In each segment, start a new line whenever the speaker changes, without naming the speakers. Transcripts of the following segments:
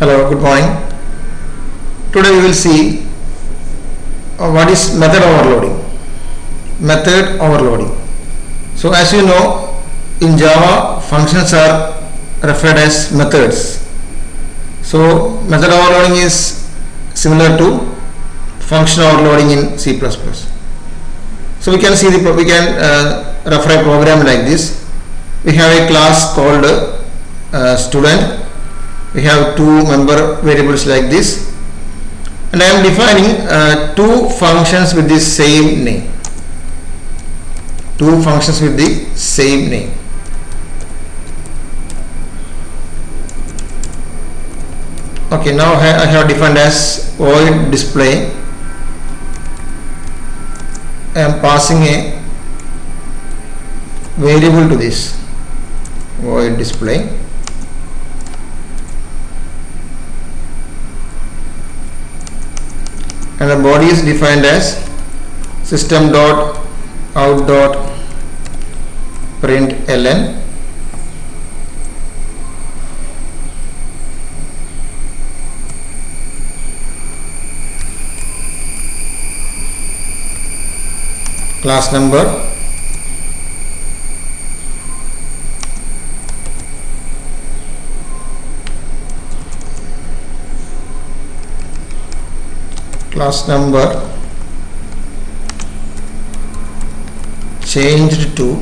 Hello, good morning. Today we will see what is method overloading. Method overloading. So as you know, in Java, functions are referred as methods. So method overloading is similar to function overloading in C++. So we can see we can refer a program like this. We have a class called student. We have two member variables like this, and I am defining two functions with the same name. Two functions with the same name. Okay, now I have defined as void display. I am passing a variable to this void display. And the body is defined as system.out.println. Class number, changed to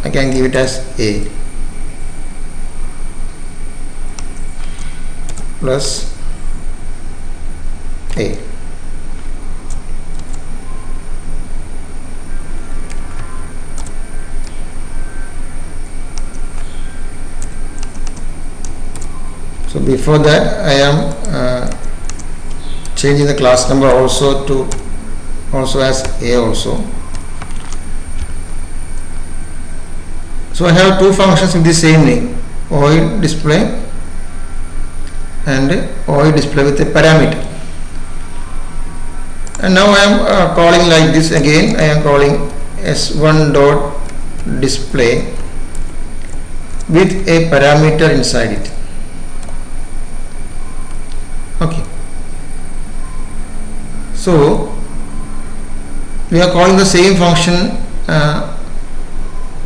I can give it as A plus A. So before that I am changing the class number also as A also. So I have two functions with the same name, void display and void display with a parameter. And now I am calling like this again. I am calling s1.display with a parameter inside it. Okay. So we are calling the same function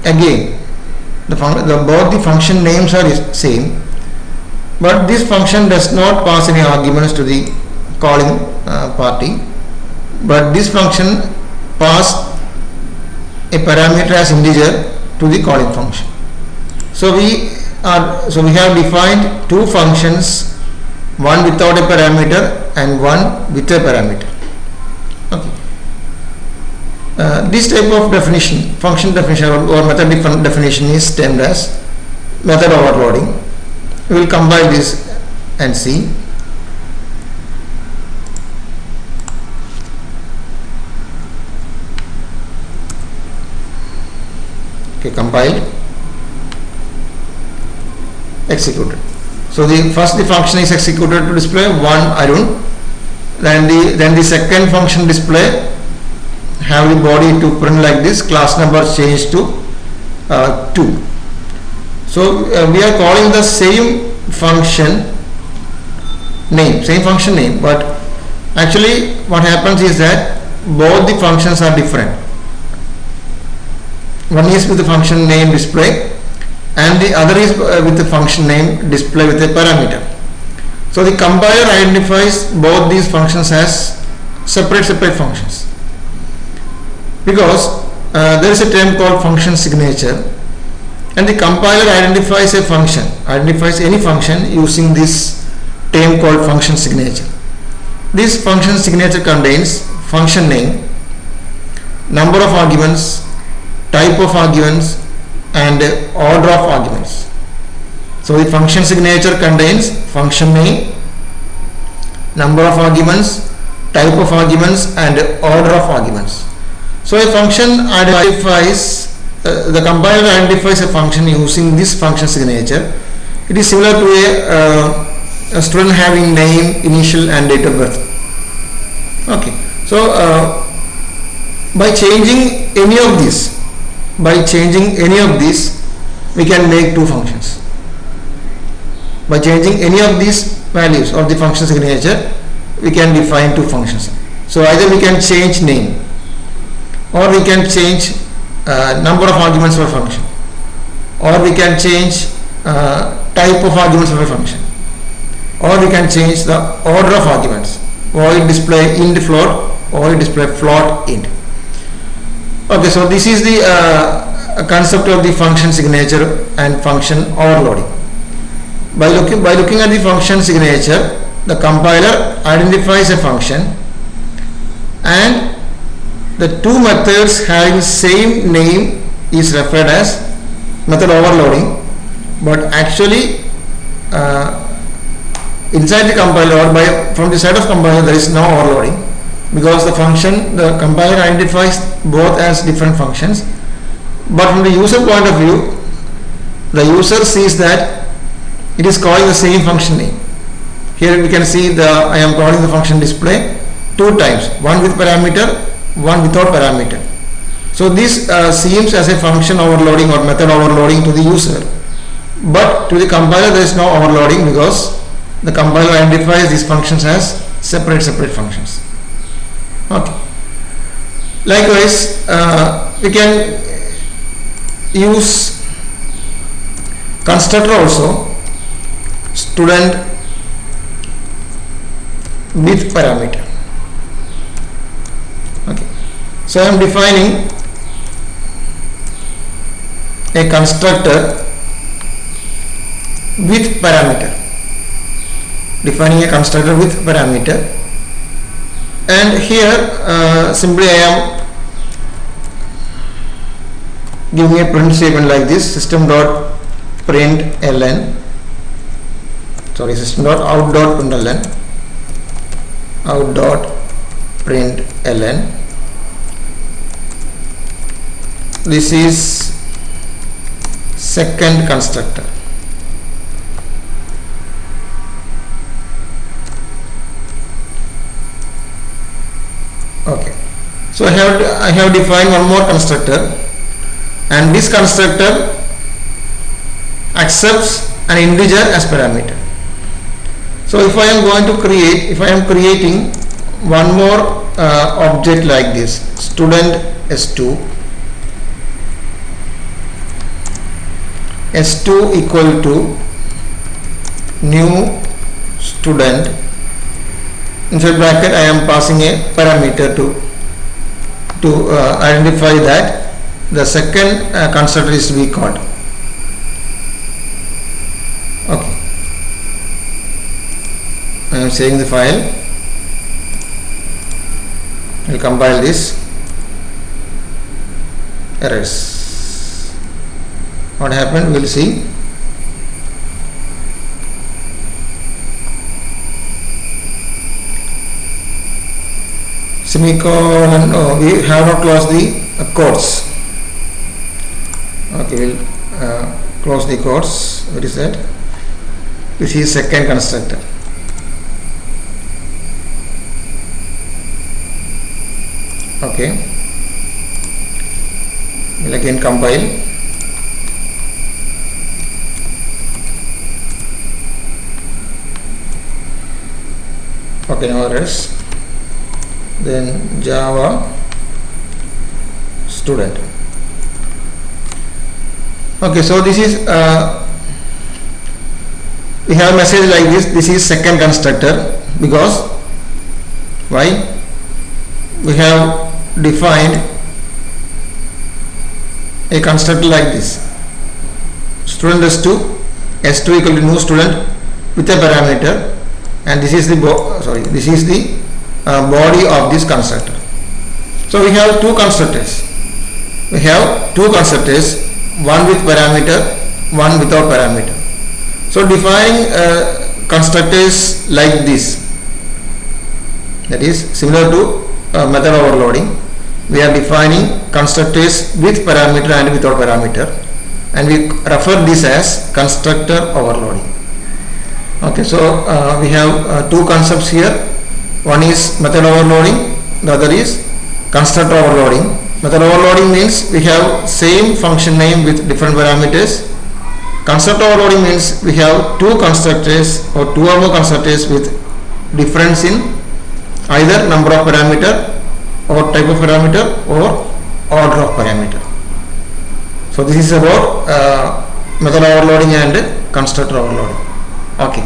again. Both the function names are same, but this function does not pass any arguments to the calling party. But this function pass a parameter as integer to the calling function. So we have defined two functions, one without a parameter and one with a parameter. Okay. This type of definition, function definition or method definition, is termed as method overloading. We will compile this and see. Okay, compiled, executed. So the function is executed to display one Arun. Then the second function display have the body to print like this. Class number changed to 2. So we are calling the same function name, but actually what happens is that both the functions are different. One is with the function name display and the other is with the function name display with a parameter. So the compiler identifies both these functions as separate functions, because there is a term called function signature, and the compiler identifies any function using this term called function signature. This function signature contains function name, number of arguments, type of arguments, and order of arguments. So the function signature contains function name, number of arguments, type of arguments, and order of arguments. So a function identifies, the compiler identifies a function using this function signature. It is similar to a student having name, initial, and date of birth. Okay. So by changing any of these, by changing any of these, we can make two functions. By changing any of these values of the function signature, we can define two functions. So either we can change name, or we can change number of arguments for a function, or we can change type of arguments of a function, or we can change the order of arguments. Void display int float, void display float int. Okay, so this is the concept of the function signature and function overloading. By looking at the function signature, the compiler identifies a function, and the two methods having same name is referred as method overloading. But actually inside the compiler, or from the side of compiler, there is no overloading, because the compiler identifies both as different functions. But from the user point of view, the user sees that it is calling the same function name. Here we can see I am calling the function display two times, one with parameter, one without parameter. So this seems as a function overloading or method overloading to the user, but to the compiler there is no overloading, because the compiler identifies these functions as separate functions. Okay. Likewise, we can use constructor also, student with parameter. Okay. So I am defining a constructor with parameter. Defining a constructor with parameter, and here simply I am giving a print statement like this: system.out.println, out.println. This is second constructor. Okay, so I have defined one more constructor, and this constructor accepts an integer as parameter. So if I am creating one more object like this, student s2 equal to new student. Inside bracket I am passing a parameter to identify that the second constructor is to be called. Okay, I am saving the file. I will compile this. Errors. What happened? We will see. Semicolon. Oh, we have not closed the quotes. Okay, we'll close the quotes. What is that? This is second constructor. Okay, we'll again compile. Okay, now errors. Then Java student. Okay, so this is we have a message like this. This is second constructor, because why? We have defined a constructor like this: student s2 equal to new student with a parameter, and this is the body of this constructor. So we have two constructors. One with parameter, one without parameter. So defining constructors like this, that is similar to method overloading. We are defining constructors with parameter and without parameter, and we refer this as constructor overloading. Okay, so we have two concepts here. One is method overloading, the other is constructor overloading. Method overloading means we have same function name with different parameters. Constructor overloading means we have two constructors or two or more constructors with difference in either number of parameter or type of parameter or order of parameter. So this is about method overloading and constructor overloading. Okay.